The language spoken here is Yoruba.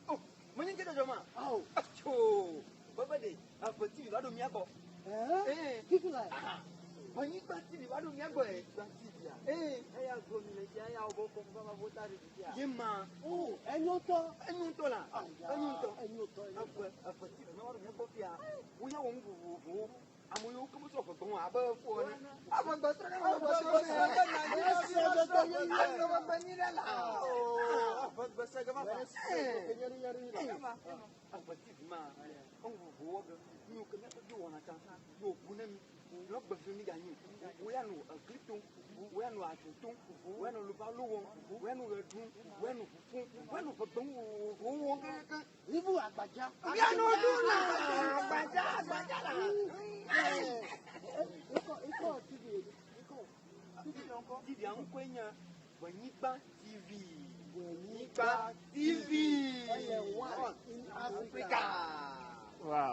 Oh, mwenye kita joma. Au. Acho. Baba de, apa TV bado miako. Kitu la. Mwenye ba TV bado miako ba TV ya. Ya gomile ya oboko baba votari dia. Yema. Oh, enyoto. Enyoto la. Enyoto. Enyoto. Apa TV na bado miako pia. Uya wongu. Amoyo como só com uma aba fora. Aba basta na aba TV an kwenya Wanyigba TV. Wanyigba TV. In Africa. Wow.